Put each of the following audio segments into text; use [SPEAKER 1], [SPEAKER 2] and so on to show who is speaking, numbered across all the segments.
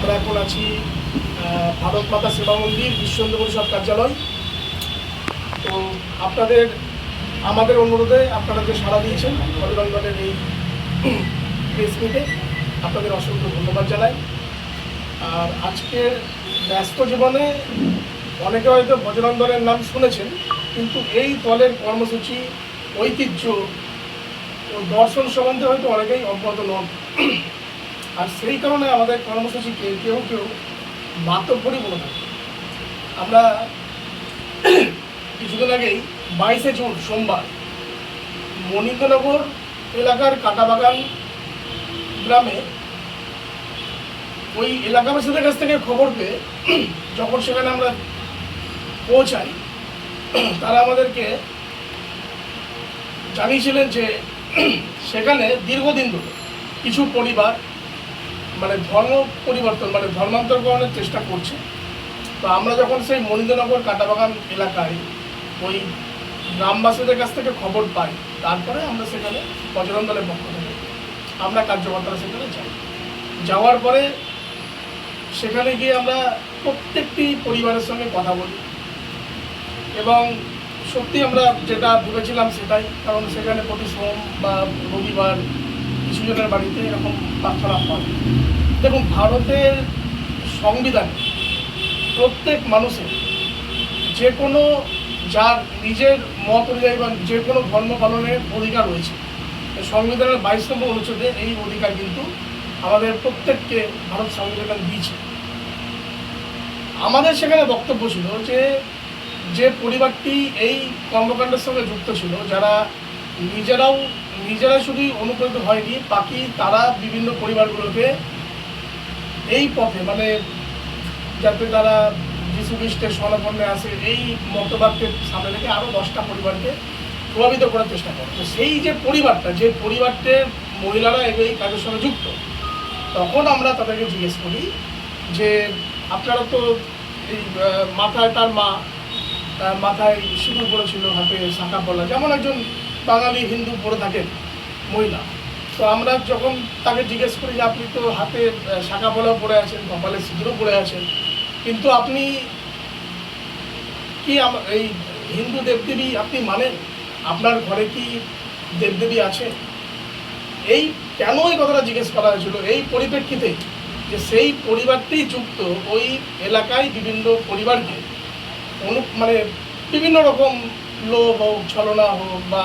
[SPEAKER 1] আমরা এখন আছি ভারত মাতা সেবা মন্দির বিশ্ব হিন্দু পরিষদ কার্যালয়। তো আমাদের অনুরোধে আপনারা যে সাড়া দিয়েছেন বজরঙ্গের এই প্রেস মিটে আপনাদের অসংখ্য ধন্যবাদ জানাই। আর আজকের ব্যস্ত জীবনে অনেকে হয়তো বজরং দলের নাম শুনেছেন, কিন্তু এই দলের কর্মসূচি, ঐতিহ্য ও দর্শন সম্বন্ধে হয়তো অনেকেই অবগত নন। আর সেই কারণে আমাদের কর্মসূচিকে কেউ কেউ মাতব্বরী বলে থাকে। আমরা কিছুদিন আগেই 22শে জুন সোমবার মণিন্দনগর এলাকার কাটাবাগান গ্রামে ওই এলাকাবাসীদের কাছ থেকে খবর পেয়ে যখন সেখানে আমরা পৌঁছাই, তারা আমাদেরকে জানিয়েছিলেন যে সেখানে দীর্ঘদিন ধরে কিছু পরিবার ধর্ম পরিবর্তন ধর্মান্তরকরণের চেষ্টা করছে। তো আমরা যখন সেই মণিন্দনগর কাটাবাগান এলাকায় ওই গ্রামবাসীদের কাছ থেকে খবর পাই, তারপরে আমরা সেখানে বজরং দলের পক্ষ থেকে আমরা কার্যকর্তারা সেখানে যাই। যাওয়ার পরে সেখানে গিয়ে আমরা প্রত্যেকটি পরিবারের সঙ্গে কথা বলি এবং সত্যি আমরা যেটা ভেবেছিলাম সেটাই, কারণ সেখানে প্রতি সোম বা রবিবার কিছু জনের বাড়িতে এরকম প্রার্থনা হয়। দেখুন, ভারতের সংবিধানে প্রত্যেক মানুষের যে কোনো যার নিজের মত অনুযায়ী বা যে কোনো ধর্ম পালনের অধিকার রয়েছে। সংবিধানের 22 নম্বর অনুচ্ছেদে এই অধিকার কিন্তু আমাদের প্রত্যেককে ভারত সংবিধান দিয়েছে। আমাদের সেখানে বক্তব্য ছিল যে পরিবারটি এই কর্মকাণ্ডের সঙ্গে যুক্ত ছিল, যারা নিজেরা শুধু অনুপ্রাণিত হয়নি, বাকি তারা বিভিন্ন পরিবারগুলোকে এই পথে যাতে তারা যিশু খ্রিস্টের শরণাপন্নে আসে, এই মতবাদকে সামনে রেখে আরও 10টা পরিবারকে প্রভাবিত করার চেষ্টা করে। তো সেই যে পরিবারটির মহিলারা এই কাজের সঙ্গে যুক্ত, তখন আমরা তাদেরকে জিজ্ঞেস করি যে আপনারা তো এই তার মা মাথায় সিঁদুর পরেছিল, হাতে শাঁখা পলা, যেমন একজন বাঙালি হিন্দু পরে থাকেন মহিলা। তো আমরা যখন তাকে জিজ্ঞেস করি যে আপনি তো হাতে শাঁখা পলাও পরে আছেন, কপালে সিঁদুরও পরে আছেন, কিন্তু আপনি কি এই হিন্দু দেবদেবী আপনি মানেন? আপনার ঘরে কি দেবদেবী আছে? এই কেন এই কথাটা জিজ্ঞেস করা হয়েছিল? এই পরিপ্রেক্ষিতে যে সেই পরিবারটি যুক্ত ওই এলাকায় বিভিন্ন পরিবারকে বিভিন্ন রকম লোভ হোক, ছলনা হোক বা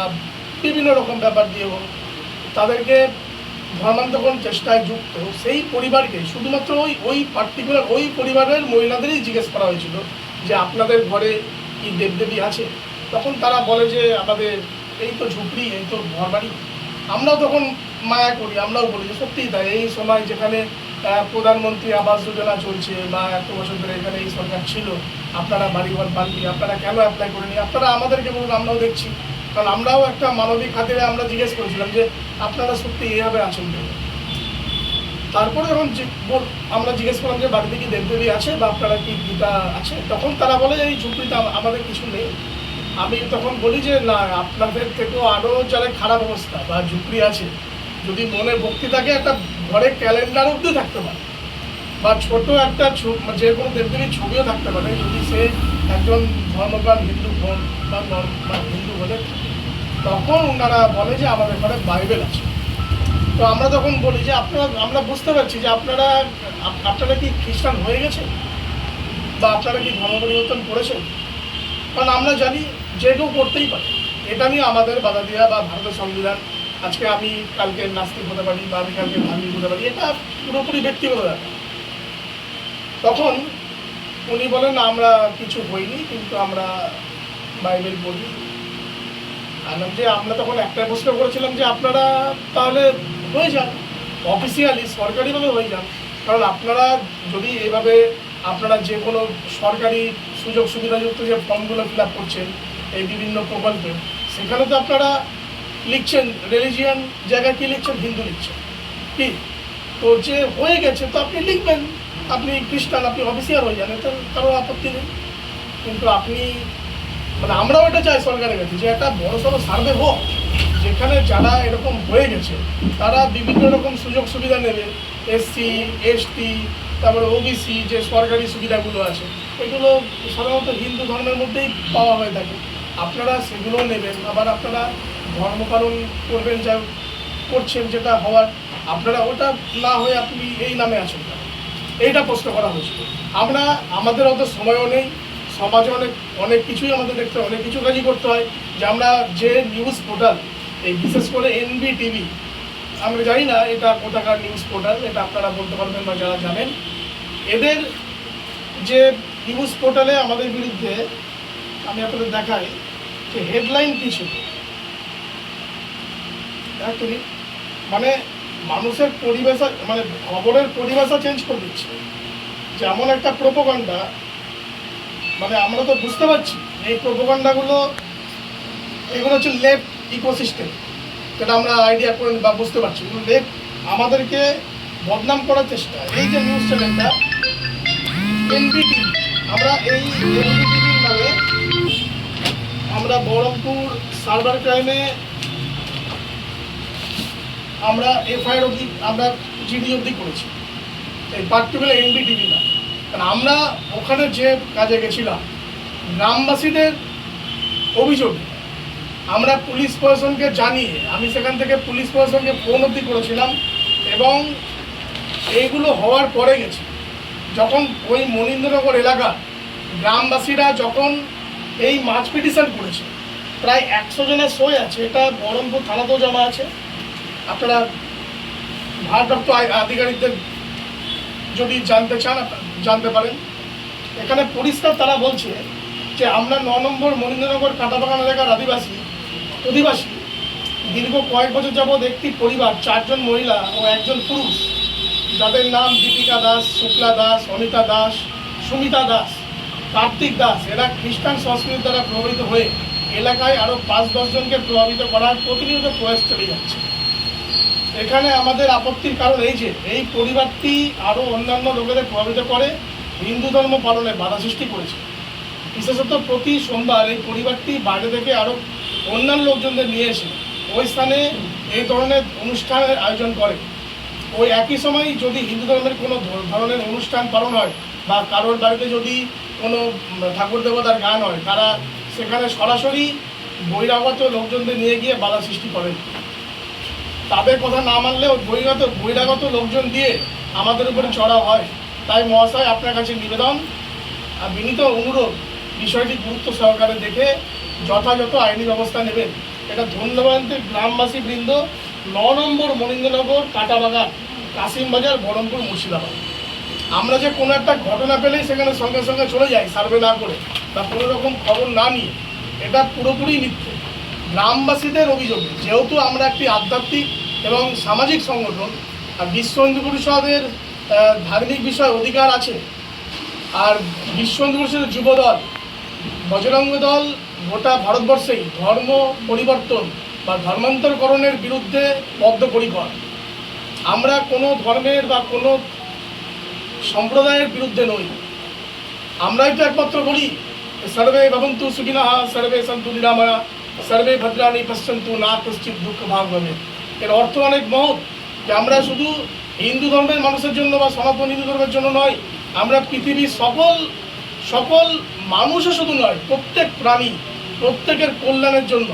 [SPEAKER 1] বিভিন্ন রকম ব্যাপার দিয়ে হোক তাদেরকে ধর্মান্তকরণ চেষ্টায় যুক্ত সেই পরিবারকে শুধুমাত্র ওই পার্টিকুলার ওই পরিবারের মহিলাদেরই জিজ্ঞেস করা হয়েছিল যে আপনাদের ঘরে কি দেবদেবী আছে? তখন তারা বলে যে আমাদের এই তো ঝুপড়ি, এই তো ঘরবাড়ি। আমরাও তখন মায়া করি, আমরাও বলি যে সত্যিই তাই। এই সময় যেখানে প্রধানমন্ত্রী আবাস যোজনা চলছে বা এত বছর ধরে এখানে এই সরকার ছিল, আপনারা বাড়িঘর পাননি, আপনারা কেন অ্যাপ্লাই করেনি? আপনারা আমাদেরকে বলুন, আমরাও দেখছি। কারণ আমরাও একটা মানবিক খাতিরে আমরা জিজ্ঞেস করেছিলাম যে আপনারা সত্যি এইভাবে আছেন কেন? তারপরে যখন আমরা জিজ্ঞেস করলাম যে বাড়িতে কি দেবদেবী আছে বা আপনারা কি গীতা আছে, তখন তারা বলে যে এই ঝুপড়িতে আমাদের কিছু নেই। আমি তখন বলি যে না, আপনাদের থেকেও আরও যারা খারাপ অবস্থা বা ঝুপড়ি আছে, যদি মনে ভক্তি থাকে একটা ঘরে ক্যালেন্ডার অব্দি থাকতে পারে বা ছোট একটা যে কোনো দেবদেবীর ছবিও থাকতে পারে, যদি সে একজন ধর্মপ্রাণ হিন্দু বোন বা হিন্দু বলে, তখন ওনারা বলে যে আমাদের ঘরে বাইবেল আছে। তো আমরা তখন বলি যে আমরা বুঝতে পারছি যে আপনারা কি খ্রিস্টান হয়ে গেছেন বা আপনারা কি ধর্ম পরিবর্তন করেছেন? কারণ আমরা জানি যে কেউ করতেই পারে, এটা নিয়ে আমাদের বাধা দেওয়া বা ভারতের সংবিধান আজকে আমি কালকে নাস্তিক হতে পারি বা আমি কালকে ধার্মিক হতে পারি, এটা পুরোপুরি ব্যক্তিগত ব্যাপার। তখন উনি বলেন আমরা কিছু হইনি, কিন্তু আমরা বাইবেল পড়ি। যে আমরা তখন একটাই প্রশ্ন করেছিলাম যে আপনারা তাহলে হয়ে যান, অফিসিয়ালি সরকারিভাবে হয়ে যান। কারণ আপনারা যদি এইভাবে আপনারা যে কোনো সরকারি সুযোগ সুবিধাযুক্ত যে ফর্মগুলো ফিল আপ করছেন এই বিভিন্ন প্রকল্পে, সেখানে তো আপনারা লিখছেন রিলিজিয়ান জায়গায় কি লিখছেন, হিন্দু লিখছেন কি। তো যে হয়ে গেছে তো আপনি লিখবেন আপনি খ্রিস্টান, আপনি অফিসিয়াল হয়ে যান, এতে কারো আপত্তি নেই। কিন্তু আপনি আমরাও এটা চাই সরকারের কাছে যে একটা বড় সড়ো সার্ভে হোক, যেখানে যারা এরকম হয়ে গেছে তারা বিভিন্ন রকম সুযোগ সুবিধা নেবে, SC ST তারপরে ওবিসি যে সরকারি সুবিধাগুলো আছে, এগুলো সাধারণত হিন্দু ধর্মের মধ্যেই পাওয়া হয়ে থাকে। আপনারা সেগুলোও নেবেন, আবার আপনারা ধর্ম পালন করবেন, যা করছেন যেটা হওয়ার, আপনারা ওটা না হয়ে আপনি এই নামে আছেন না, এইটা প্রশ্ন করা হয়েছিল। আমরা আমাদের অত সময়ও নেই, সমাজে অনেক অনেক কিছুই আমাদের দেখতে হয়, অনেক কিছু কাজই করতে হয়। যে আমরা যে নিউজ পোর্টাল, এই বিশেষ করে NBTV, আমরা জানি না এটা কোথাকার নিউজ পোর্টাল, এটা আপনারা বলতে পারবেন বা যারা জানেন, এদের যে নিউজ পোর্টালে আমাদের বিরুদ্ধে, আমি আপনাদের দেখাই যে হেডলাইন কী ছিল। অ্যাকচুয়ালি মানে মানুষের পরিবেশ, মানে খবরের পরিবেশা চেঞ্জ করে দিচ্ছে, যেমন একটা প্রোপাগান্ডা। মানে আমরা তো বুঝতে পারছি এই প্রোপাগান্ডাগুলো, এগুলো হচ্ছে লেফট ইকোসিস্টেম, যেটা আমরা আইডিয়া করে বা বুঝতে পারছি। কিন্তু লেফট আমাদেরকে বদনাম করার চেষ্টা। এই যে নিউজ চ্যানেলটা NBTV, আমরা এই NBTVর নামে আমরা বহরমপুর সাইবার ক্রাইমে আমরা FIR অবধি, আমরা GD অবধি করেছি এই পার্টিকুলার NBTV না। কারণ আমরা ওখানে যে কাজে গেছিলাম, গ্রামবাসীদের অভিযোগ আমরা পুলিশ প্রশাসনকে জানিয়ে, আমি সেখান থেকে পুলিশ প্রশাসনকে ফোন অবধি করেছিলাম। এবং এইগুলো হওয়ার পরে গেছি, যখন ওই মনীন্দ্রনগর এলাকা গ্রামবাসীরা যখন এই মাছ পিটিশন করেছে, প্রায় 100 জনের সই আছে, এটা বহরমপুর থানাতেও জমা আছে। আপনারা ভারপ্রাপ্ত আধিকারিকদের যদি জানতে চান জানতে পারেন। এখানে পরিষ্কার তারা বলছে যে আমরা 9 নম্বর মনীন্দ্রনগর কাঁটাবাগান এলাকার অধিবাসী দীর্ঘ কয়েক বছর যাবৎ একটি পরিবার, 4 জন মহিলা ও 1 জন পুরুষ, যাদের নাম দীপিকা দাস, শুক্লা দাস, অনিতা দাস, সুমিতা দাস, কার্তিক দাস, এরা খ্রিস্টান সংস্কৃতি দ্বারা প্রভাবিত হয়ে এলাকায় আরও 5-10 জনকে প্রভাবিত করার প্রতিনিয়ত প্রয়াস চলে যাচ্ছে। এখানে আমাদের আপত্তির কারণ এই যে এই পরিবারটি আরও অন্যান্য লোকেদের প্রভাবিত করে, হিন্দু ধর্ম পালনে বাধা সৃষ্টি করেছে। বিশেষত প্রতি সোমবার এই পরিবারটি বাইরে থেকে আরও অন্যান্য লোকজনদের নিয়ে এসে ওই স্থানে এই ধরনের অনুষ্ঠানের আয়োজন করে। ওই একই সময় যদি হিন্দু ধর্মের কোনো ধরনের অনুষ্ঠান পালন হয় বা কারোর বাড়িতে যদি কোনো ঠাকুর দেবতার গান হয়, তারা সেখানে সরাসরি বহিরাগত লোকজনদের নিয়ে গিয়ে বাধা সৃষ্টি করেন। তাদের কথা না মানলেও বহিরাগত লোকজন দিয়ে আমাদের উপরে চড়া হয়। তাই মহাশয়, আপনার কাছে নিবেদন আর বিনীত অনুরোধ, বিষয়টি গুরুত্ব সহকারে দেখে যথাযথ আইনি ব্যবস্থা নেবেন। এটা ধন্যবাদ গ্রামবাসী বৃন্দ, 9 নম্বর মনীন্দ্রনগর কাঁটাবাগান, কাশিমবাজার, বহরমপুর, মুর্শিদাবাদ। আমরা যে কোনো একটা ঘটনা পেলেই সেখানে সঙ্গে সঙ্গে চলে যাই সার্ভে না করে বা কোনো রকম খবর না নিয়ে, এটা পুরোপুরি মিথ্যে। গ্রামবাসীদের অভিযোগে, যেহেতু আমরা একটি আধ্যাত্মিক এবং সামাজিক সংগঠন, আর বিশ্ব হিন্দু পরিষদের ধার্মিক বিষয় অধিকার আছে, আর বিশ্ব হিন্দু পরিষদের যুবদল, বজরঙ্গ দল গোটা ভারতবর্ষেই ধর্ম পরিবর্তন বা ধর্মান্তরকরণের বিরুদ্ধে বদ্ধপরিকর। আমরা কোনো ধর্মের বা কোনো সম্প্রদায়ের বিরুদ্ধে নই। আমরাই তো একমাত্র বলি সর্বে ভবন্তু সুখিনঃ, সর্বে সন্তু নিরাময়া, সর্বে ভদ্রাণি পশ্যন্তু, না কশ্চিৎ দুঃখ ভাগ হবে। এর অর্থ অনেক মহৎ, যে আমরা শুধু হিন্দু ধর্মের মানুষের জন্য বা সনাতন হিন্দু ধর্মের জন্য নয়, আমরা পৃথিবীর সকল মানুষও শুধু নয়, প্রত্যেক প্রাণী, প্রত্যেকের কল্যাণের জন্য,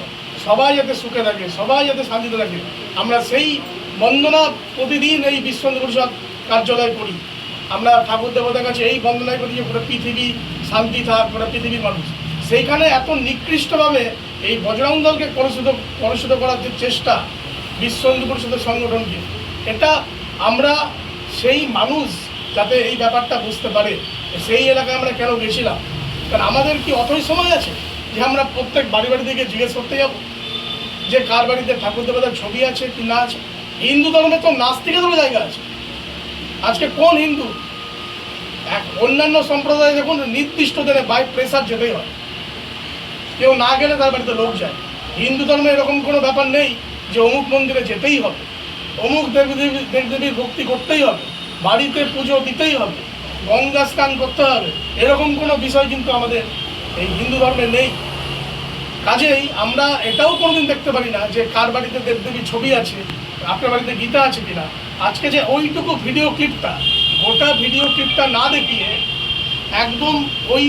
[SPEAKER 1] সবাই যাতে সুখে থাকে, সবাই যাতে শান্তিতে থাকে, আমরা সেই বন্দনা প্রতিদিন এই বিশ্ব হিন্দু পরিষদ কার্যালয় করি। আমরা ঠাকুর দেবতার কাছে এই বন্দনায় করি যে পুরো পৃথিবী শান্তি থাক, পুরো পৃথিবীর মানুষ। সেইখানে এত নিকৃষ্টভাবে এই বজরং দলকে কলুষিত করার যে চেষ্টা বিশ্ব হিন্দু পরিষদের সংগঠনকে, এটা আমরা সেই মানুষ যাতে এই ব্যাপারটা বুঝতে পারে, সেই এলাকায় আমরা কেন গেছিলাম। কারণ আমাদের কি অতই সময় আছে যে আমরা প্রত্যেক বাড়ি দিকে জিজ্ঞেস করতে যাব যে কার বাড়িতে ঠাকুর দেবতার ছবি আছে কি না আছে? হিন্দু ধর্মে তো নাস্তিকেরও জায়গা আছে। আজকে কোন হিন্দু, অন্যান্য সম্প্রদায়ে দেখুন নির্দিষ্ট দিনে বাই প্রেসার যেতেই হয়, কেউ না গেলে তার বাড়িতে লোক যায়। হিন্দু ধর্মে এরকম কোনো ব্যাপার নেই যে অমুক মন্দিরে যেতেই হবে, অমুক দেবদেবীর ভক্তি করতেই হবে, বাড়িতে পুজো দিতেই হবে, গঙ্গা স্নান করতে হবে, এরকম কোনো বিষয় কিন্তু আমাদের এই হিন্দু ধর্মে নেই। কাজেই আমরা এটাও কোনোদিন দেখতে পারি না যে কার বাড়িতে দেবদেবীর ছবি আছে, আপনার বাড়িতে গীতা আছে কিনা। আজকে যে ওইটুকু ভিডিও ক্লিপটা গোটা ভিডিও ক্লিপটা না দেখিয়ে একদম ওই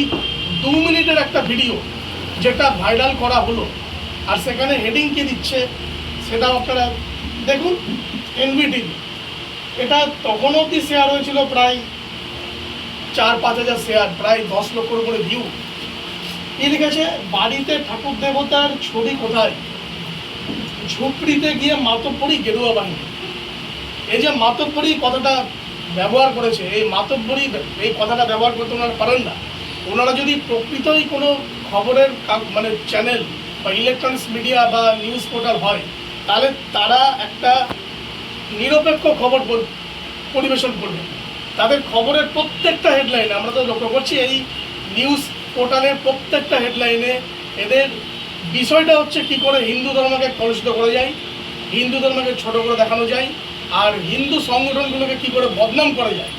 [SPEAKER 1] 2 মিনিটের একটা ভিডিও যেটা ভাইরাল করা হলো, আর সেখানে হেডিং কে দিচ্ছে সেটাও আপনারা দেখুন, এনবিটিভি। এটা তখন অবধি শেয়ার হয়েছিল প্রায় 4-5 হাজার শেয়ার, প্রায় 10 লক্ষর উপরে ভিউ। কি লিখেছে, বাড়িতে ঠাকুর দেবতার ছবি কোথায়, ঝুপড়িতে গিয়ে মাতব্বরি গেরুয়া বাহিনী। এই যে মাতব্বরি কথাটা ব্যবহার করেছে, এই মাতব্বরি এই কথাটা ব্যবহার করতে ওনারা পারেন না। ওনারা যদি প্রকৃতই কোনো খবরের মানে চ্যানেল বা ইলেকট্রনিক্স মিডিয়া বা নিউজ পোর্টাল হয়, তাহলে তারা একটা নিরপেক্ষ খবর পরিবেশন করবে। তাদের খবরের প্রত্যেকটা হেডলাইনে আমরা তো লক্ষ্য করছি, এই নিউজ পোর্টালের প্রত্যেকটা হেডলাইনে এদের বিষয়টা হচ্ছে কি করে হিন্দু ধর্মকে কলুষিত করা যায়, হিন্দু ধর্মকে ছোট করে দেখানো যায়, আর হিন্দু সংগঠনগুলোকে কি করে বদনাম করা যায়,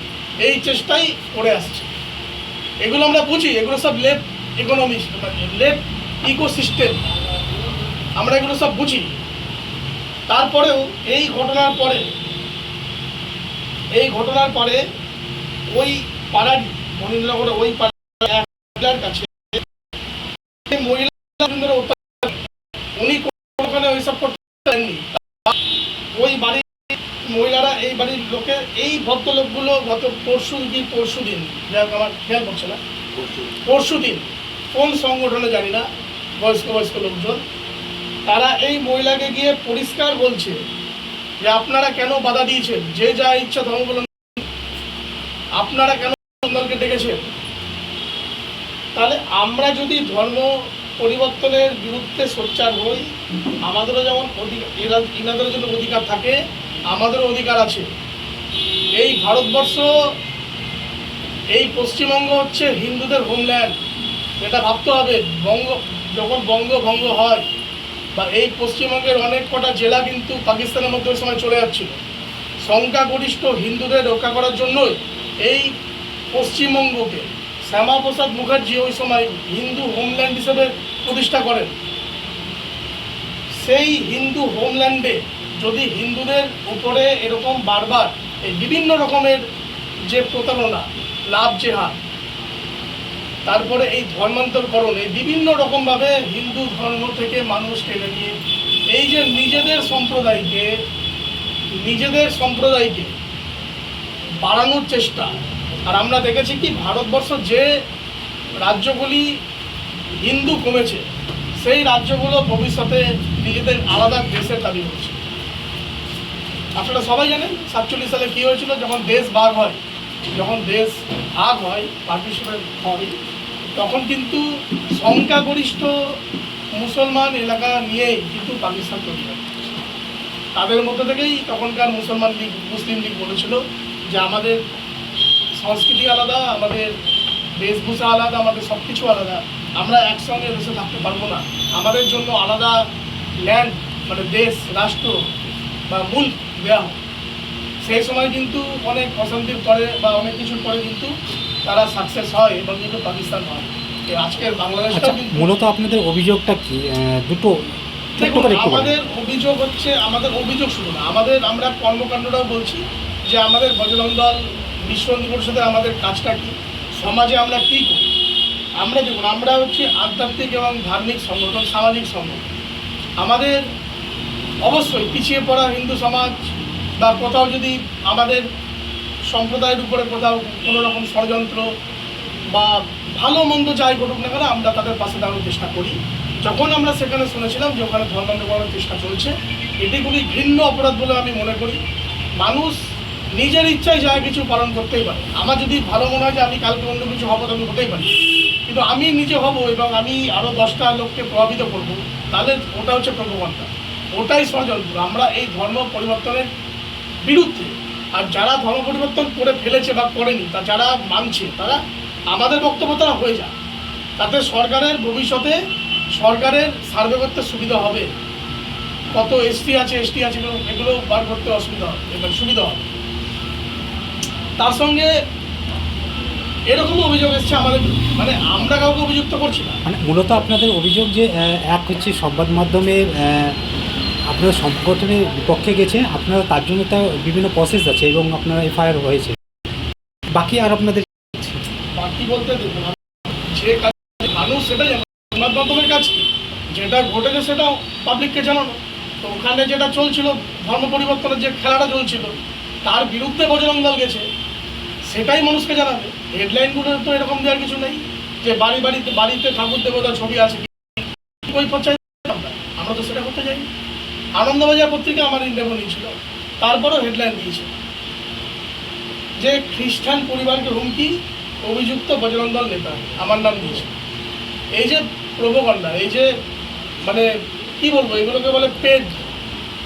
[SPEAKER 1] এই চেষ্টাই করে আসছে। এগুলো আমরা বুঝি, এগুলো সব লেফট ইকোনমিক্স, লেফট ইকোসিস্টেম, আমরা এগুলো সব বুঝি। তারপরেও এই ঘটনার পরে ওই পাড়ারই মনীন্দ্রনগরে ওই পাড়ার কাছে মহিলা উনি ওখানে ওইসব করতে পারেননি। ওই বাড়ির মহিলারা, এই বাড়ির লোকের, এই ভদ্রলোকগুলো গত পরশু দিন, যাই আমার খেয়াল করছে না, পরশু দিন কোন সংগঠনে জানি না, বয়স্ক লোকজন, তারা এই মহিলাকে গিয়ে পরিষ্কার বলছে যে আপনারা কেন বাধা দিয়েছেন, যে যা ইচ্ছা ধর্ম বলুন, আপনারা কেন সুন্দরকে ডেকেছেন। তাহলে আমরা যদি ধর্ম পরিবর্তনের বিরুদ্ধে সোচ্চার হই, আমাদেরও যেমন এনাদেরও যদি অধিকার থাকে, আমাদেরও অধিকার আছে। এই ভারতবর্ষ, এই পশ্চিমবঙ্গ হচ্ছে হিন্দুদের হোমল্যান্ড, এটা ভাবতে হবে। যখন বঙ্গভঙ্গ হয় বা এই পশ্চিমবঙ্গের অনেক কটা জেলা কিন্তু পাকিস্তানের মধ্যে ওই সময় চলে যাচ্ছিল, সংখ্যাগরিষ্ঠ হিন্দুদের রক্ষা করার জন্যই এই পশ্চিমবঙ্গকে শ্যামাপ্রসাদ মুখার্জি ওই সময় হিন্দু হোমল্যান্ড হিসেবে প্রতিষ্ঠা করেন। সেই হিন্দু হোমল্যান্ডে যদি হিন্দুদের উপরে এরকম বারবার এই বিভিন্ন রকমের যে প্রতারণা, লাভ জেহাদ, তারপরে এই ধর্মান্তরকরণ, এই বিভিন্ন রকমভাবে হিন্দু ধর্ম থেকে মানুষ টেনে নিয়ে এই যে নিজেদের সম্প্রদায়কে বাড়ানোর চেষ্টা। আর আমরা দেখেছি কি, ভারতবর্ষ যে রাজ্যগুলি হিন্দু কমেছে, সেই রাজ্যগুলো ভবিষ্যতে নিজেদের আলাদা দেশের দাবি করছে। আপনারা সবাই জানেন 47 সালে কী হয়েছিল, যখন দেশ ভাগ হয় পার্টিশনের হয়, তখন কিন্তু সংখ্যাগরিষ্ঠ মুসলমান এলাকা নিয়েই কিন্তু পাকিস্তান তৈরি হয়। তাদের মধ্যে থেকেই তখনকার মুসলিম লীগ বলেছিল যে আমাদের সংস্কৃতি আলাদা, আমাদের বেশভূষা আলাদা, আমাদের সব কিছু আলাদা, আমরা একসঙ্গে দেশে থাকতে পারবো না, আমাদের জন্য আলাদা ল্যান্ড মানে দেশ, রাষ্ট্র বা মূল দেওয়া হয়। সেই সময় কিন্তু অনেক অশান্তির পরে বা অনেক কিছুর পরে কিন্তু তারা সাকসেস হয় এবং কিন্তু পাকিস্তান হয়। আজকের বাংলাদেশটা কিন্তু
[SPEAKER 2] মূলত আপনাদের অভিযোগটা কি? দুটো
[SPEAKER 1] আমাদের অভিযোগ হচ্ছে, আমাদের অভিযোগ শুধু না, আমরা কর্মকাণ্ডটাও বলছি যে আমাদের বজরং দল, বিশ্ব হিন্দু পরিষদের আমাদের কাজটা কি, সমাজে আমরা কী করি। আমরা দেখুন, আমরা হচ্ছে আধ্যাত্মিক এবং ধার্মিক সংগঠন, সামাজিক সংগঠন। আমাদের অবশ্যই পিছিয়ে পড়া হিন্দু সমাজ বা কোথাও যদি আমাদের সম্প্রদায়ের উপরে কোথাও কোনো রকম ষড়যন্ত্র বা ভালো মন্দ যাই ঘটুক না কেন, আমরা তাদের পাশে দাঁড়ানোর চেষ্টা করি। যখন আমরা সেখানে শুনেছিলাম যে ওখানে ধর্মান্তর করার চেষ্টা চলছে, এটিগুলি ঘৃণ্য অপরাধ বলে আমি মনে করি। মানুষ নিজের ইচ্ছায় যা কিছু পালন করতেই পারে। আমার যদি ভালো মনে হয় যে আমি কালকে অন্য কিছু হবো, আমি হতেই পারি, কিন্তু আমি নিজে হব এবং আমি আরও 10টা লোককে প্রভাবিত করব, তাহলে ওটা হচ্ছে প্রজ্ঞাপনটা, ওটাই ষড়যন্ত্র। আমরা এই ধর্ম পরিবর্তনের বিরুদ্ধে। আর যারা ধর্ম পরিবর্তন করে ফেলেছে বা করেনি, তা যারা মানছে, তারা আমাদের বক্তব্য তারা হয়ে যায়, তাতে সরকারের ভবিষ্যতে সরকারের সার্ভে করতে সুবিধা হবে। কত এসটি আছে এগুলো বার করতে সুবিধা হবে। তার সঙ্গে এরকম অভিযোগ এসছে আমাদের, মানে আমরা কাউকে অভিযুক্ত করছি না।
[SPEAKER 2] মানে মূলত আপনাদের অভিযোগ যে এক হচ্ছে সংবাদ মাধ্যমে আপনারা সংগঠনের বিপক্ষে গেছে, আপনারা তার জন্য তো বিভিন্ন প্রসেস আছে এবং আপনারা এফআইআর হয়েছে। বাকি আর আপনাদের
[SPEAKER 1] বাকি বলতে দেখুন, যে কাজ মানুষ সেটা জানে, সংবাদ মাধ্যমের কাজ কি, যেটা ঘটেছে সেটাও পাবলিককে জানানো। তো ওখানে যেটা চলছিল, ধর্ম পরিবর্তনের যে খেলাটা চলছিল, তার বিরুদ্ধে বজরং দল গেছে, সেটাই মানুষকে জানাবে। হেডলাইনগুলো তো এরকম দেওয়ার কিছু নেই যে বাড়িতে ঠাকুর দেবতার ছবি আছে, ওই পর্যায়ে আমরা তো সেটা করতে যাই। আনন্দবাজার পত্রিকা আমার ইন্টারভিউ নিয়েছিল, তারপরেও হেডলাইন দিয়েছে যে খ্রিস্টান পরিবারকে হুমকি, অভিযুক্ত বজরং দল নেতা, আমার নাম দিয়েছে। এই যে প্রোপাগান্ডা, এই যে মানে কি বলবো, এগুলোকে বলে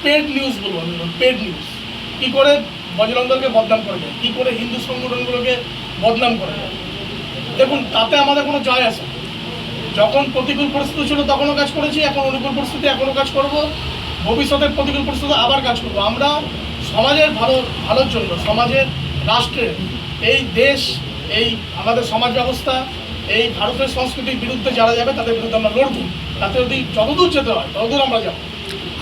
[SPEAKER 1] পেড নিউজ বলবো আমি, পেড নিউজ। কী করে বজরং দলকে বদনাম করা যায়, কী করে হিন্দু সংগঠনগুলোকে বদনাম করা যায়। দেখুন, তাতে আমাদের কোনো জয় আসে না। যখন প্রতিকূল পরিস্থিতি ছিল তখনও কাজ করেছি, এখন অনুকূল পরিস্থিতি এখনও কাজ করব, ভবিষ্যতের প্রতিকূল পরিস্থিতি আবার কাজ করব। আমরা সমাজের ভালোর জন্য, সমাজের, রাষ্ট্রের, এই দেশ, এই আমাদের সমাজ ব্যবস্থা, এই ভারতের সংস্কৃতির বিরুদ্ধে যারা যাবে তাদের বিরুদ্ধে আমরা লড়ব। তাতে যদি যতদূর যেতে হয় ততদূর আমরা যাব।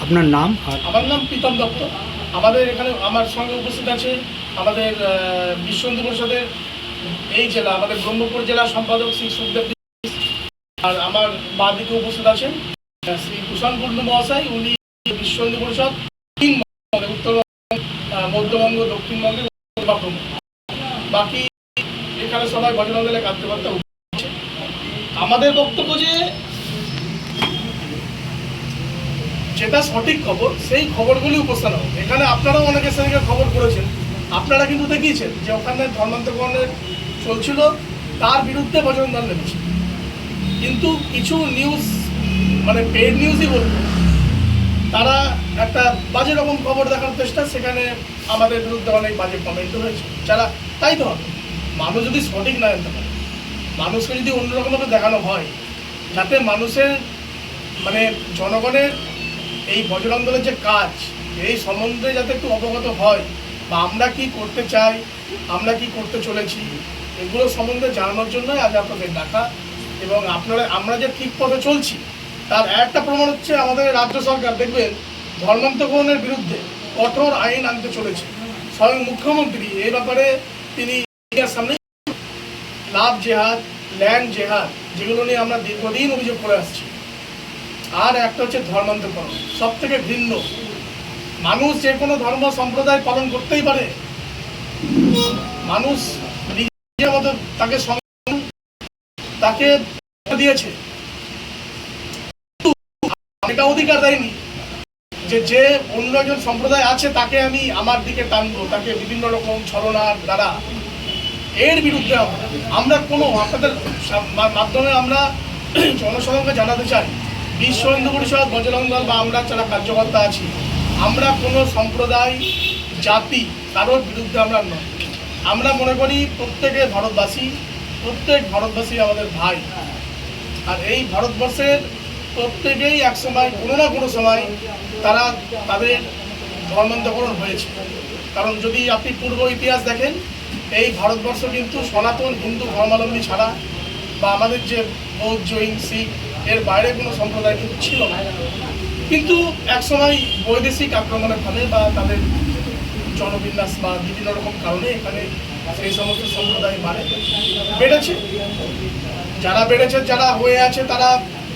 [SPEAKER 2] আপনার নাম? আর
[SPEAKER 1] আমার নাম প্রীতম দত্ত। আমাদের এখানে আমার সঙ্গে উপস্থিত আছে আমাদের বিশ্ব হিন্দু পরিষদের এই জেলা, আমাদের ব্রহ্মপুর জেলার সম্পাদক শ্রী সুখদেব, আর আমার বাঁ দিকে উপস্থিত আছেন শ্রী কুষাণ কুণ্ডু মহাশয়। উনি বিশ্ব হিন্দু পরিষদ উত্তরবঙ্গ, মধ্যবঙ্গ, দক্ষিণবঙ্গের প্রমুখ। বাকি এখানে সবাই বজরং দলের কার্যকর্তা আছে। আমাদের বক্তব্য যে যেটা সঠিক খবর, সেই খবরগুলি উপস্থাপন হবে। এখানে আপনারাও অনেকে সেদিকে খবর করেছেন, আপনারা কিন্তু দেখিয়েছেন যে ওখানে ধর্মান্তকরণের চলছিল, তার বিরুদ্ধে বজরং দল নেমেছে। কিন্তু কিছু নিউজ, মানে পেড নিউজই বলবো, তারা একটা বাজে রকম খবর দেখার চেষ্টা, সেখানে আমাদের বিরুদ্ধে অনেক বাজে কমেন্টও হয়েছে। যারা তাই তো হবে, মানুষ যদি সঠিক না জানতে পারে, মানুষকে যদি অন্যরকমভাবে দেখানো হয়, যাতে মানুষের মানে জনগণের এই বজরং দলের যে কাজ, এই সম্বন্ধে যাতে একটু অবগত হয়, বা আমরা কি করতে চাই, আমরা কি করতে চলেছি, এগুলো সম্বন্ধে জানানোর জন্যই আজ আপনাদের ডাকা। এবং আমরা যে ঠিক পথে চলছি তার একটা প্রমাণ হচ্ছে আমাদের রাজ্য সরকার, দেখবেন ধর্মান্তকরণের বিরুদ্ধে কঠোর আইন আনতে চলেছে। স্বয়ং মুখ্যমন্ত্রী এই ব্যাপারে তিনি সামনে লাভ জেহাদ, ল্যান্ড জেহাদ, যেগুলো নিয়ে আমরা দীর্ঘদিন অভিযোগ করে আসছি। আর একটা হচ্ছে ধর্মান্তকরণ, সব থেকে ভিন্ন। মানুষ যে কোনো ধর্ম সম্প্রদায় পালন করতেই পারে, মানুষ নিজের মতো তাকে দিয়েছে, এটা অধিকার দেয়নি যে অন্য একজন সম্প্রদায় আছে তাকে আমি আমার দিকে টানবো, তাকে বিভিন্ন রকম ছলনার দ্বারা। এর বিরুদ্ধে আমরা কোনো, আপনাদের মাধ্যমে আমরা জনসাধারণকে জানাতে চাই, বিশ্ব হিন্দু পরিষদ, বজরং দল বা আমরা যারা কার্যকর্তা আছি, আমরা কোনো সম্প্রদায়, জাতি, কারোর বিরুদ্ধে আমরা নয়। আমরা মনে করি প্রত্যেক ভারতবাসী আমাদের ভাই। আর এই ভারতবর্ষের প্রত্যেকেই একসময় কোনো না কোনো সময় তারা তাদের ধর্মান্তকরণ হয়েছে। কারণ যদি আপনি পূর্ব ইতিহাস দেখেন, এই ভারতবর্ষ কিন্তু সনাতন হিন্দু ধর্মাবলম্বী ছাড়া, বা আমাদের যে বৌদ্ধ, জৈন, শিখ, এর বাইরে কোনো সম্প্রদায় কিন্তু ছিল না। কিন্তু একসময় বৈদেশিক আক্রমণের ফলে বা তাদের জনবিন্যাস বা বিভিন্ন রকম কারণে এখানে সেই সমস্ত সম্প্রদায় বেড়েছে। যারা বেড়েছে, যারা হয়ে আছে, তারা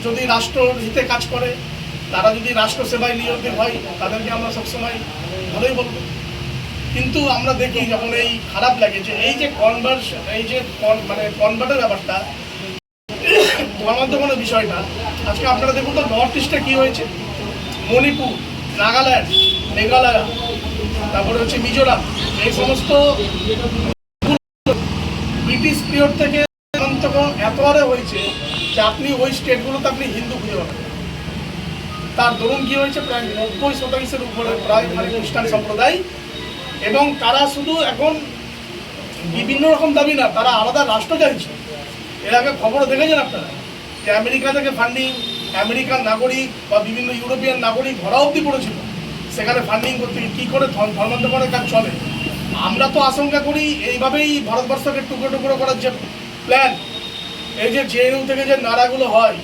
[SPEAKER 1] যদি রাষ্ট্র হিতে কাজ করে, তারা যদি রাষ্ট্র সেবায় নিয়োজিত হয়, তাদেরকে আমরা সবসময় ভালোই বলবো। কিন্তু আমরা দেখি যখন এই খারাপ লাগে যে এই যে কনভার্টের ব্যাপারটা, ধর্মান্তকরণের বিষয়টা, আজকে আপনারা দেখুন তো নর্থ ইস্টে কী হয়েছে। মণিপুর, নাগাল্যান্ড, মেঘালয়, তারপরে হচ্ছে মিজোরাম, এই সমস্ত ব্রিটিশ পিরিয়ড থেকে ধর্মান্তকরণ এত হারে হয়েছে যে আপনি ওই স্টেটগুলোতে আপনি হিন্দু খুঁজে পাবেন। তার দরুন কী হয়েছে, প্রায় 90% উপরে প্রায় খ্রিস্টান সম্প্রদায়। এবং তারা শুধু এখন বিভিন্ন রকম দাবি না, তারা আলাদা রাষ্ট্র চাইছে। এর আগে খবরও দেখেছেন আপনারা যে আমেরিকা থেকে ফান্ডিং, আমেরিকান নাগরিক বা বিভিন্ন ইউরোপিয়ান নাগরিক ধরা অবধি পড়েছিল সেখানে ফান্ডিং করতে। কী করে ধর্মান্তকরণের কাজ চলে? আমরা তো আশঙ্কা করি এইভাবেই ভারতবর্ষকে টুকরো টুকরো করার যে প্ল্যান, এই যে জেএনইউ থেকে যে নারাগুলো হয়,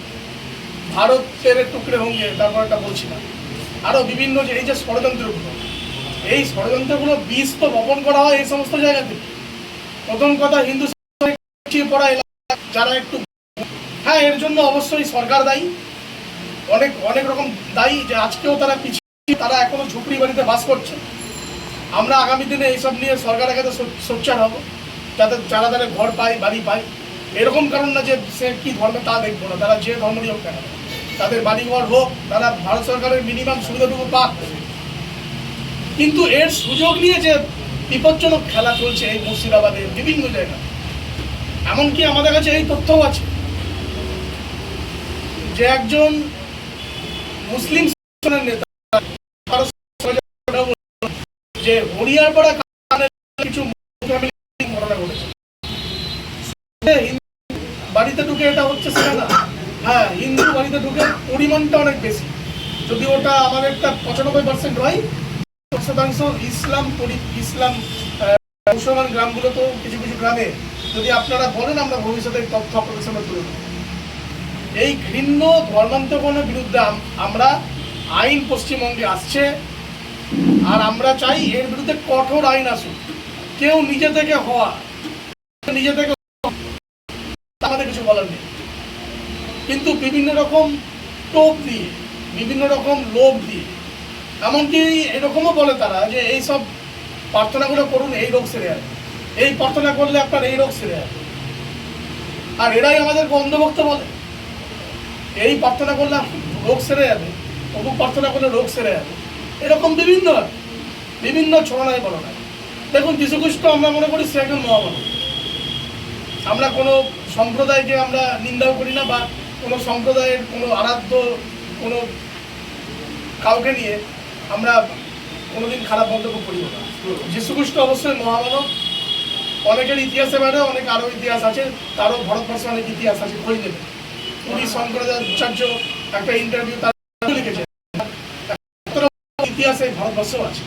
[SPEAKER 1] ভারতের টুকরে হোঙ্গে, তারপর একটা বলছিলাম, আরও বিভিন্ন যে এই যে ষড়যন্ত্রগুলো, এই ষড়যন্ত্রগুলো বীজ তো বপন করা হয় এই সমস্ত জায়গা থেকে। প্রথম কথা, হিন্দু পিছিয়ে পড়া এলাকা যারা একটু, হ্যাঁ এর জন্য অবশ্যই সরকার দায়ী, অনেক অনেক রকম দায়ী যে আজকেও তারা পিছিয়ে, তারা এখনো ঝুপড়ি বাড়িতে বাস করছে। আমরা আগামী দিনে এইসব নিয়ে সরকারের কাছে সোচ্চার হব, যাতে যারা তারা ঘর পায়, বাড়ি পায়। এরকম কারণ না যে সে কী ধর্মে তা দেখবো না, তারা যে ধর্মেরই হোক কেন, তাদের বাড়িঘর হোক, তারা ভারত সরকারের মিনিমাম সুবিধাটুকু পাক। কিন্তু এর সুযোগ নিয়ে যে বিপজ্জনক খেলা চলছে এই মুর্শিদাবাদের বিভিন্ন জায়গায়, এমনকি আমাদের কাছে এই তথ্যও আছে যে একজন মুসলিম নেতা যে হরিয়ারপাড়া কিছু ঘটনা ঘটেছে, বাড়িতে ঢুকে এটা হচ্ছে সেটা না। হ্যাঁ, হিন্দু বাড়িতে ঢুকে পরিমাণটা অনেক বেশি, যদি ওটা আমাদের একটা 95% হয়, 10% ইসলাম ইসলাম মুসলমান গ্রামগুলোতেও কিছু কিছু গ্রামে যদি আপনারা বলেন, আমরা ভবিষ্যতে এই তথ্য আপনাদের সামনে তুলে দেব। এই ঘৃণ্য ধর্মান্তকরণের বিরুদ্ধে আমরা আইন পশ্চিমবঙ্গে আসছে, আর আমরা চাই এর বিরুদ্ধে কঠোর আইন আসুক। কেউ নিজে থেকে হওয়া, নিজে থেকে আমাদের কিছু বলার নেই, কিন্তু বিভিন্ন রকম টোপ দিয়ে, বিভিন্ন রকম লোভ দিয়ে, এমনকি এরকমও বলে তারা যে এই সব প্রার্থনাগুলো করুন, এই রোগ সেরে যাবে, এই প্রার্থনা করলে আপনার এই রোগ সেরে যাবে। আর এরাই আমাদেরকে অন্ধভক্ত বলে, এই প্রার্থনা করলে রোগ সেরে যাবে, অমুক প্রার্থনা করলে রোগ সেরে যাবে, এরকম বিভিন্ন ছড়ানায় বলনায়। দেখুন, যীশুখ্রিস্ট আমরা মনে করি সে একজন মহামানব। আমরা কোনো সম্প্রদায়কে আমরা নিন্দাও করি না, বা কোনো সম্প্রদায়ের কোনো আরাধ্য কোনো কাউকে নিয়ে আমরা কোনোদিন খারাপ মন্তব্য করি না। যীশুখ্রিস্ট অবশ্যই মহামানব, অনেকের ইতিহাসে বাইরে অনেক আরও ইতিহাস আছে, তারও ভারতবর্ষে অনেক ইতিহাস আছে, খোঁজ নেবে। পুরী শঙ্করাচার্য একটা ইন্টারভিউ তার লিখেছে, ইতিহাসে ভারতবর্ষও আছে।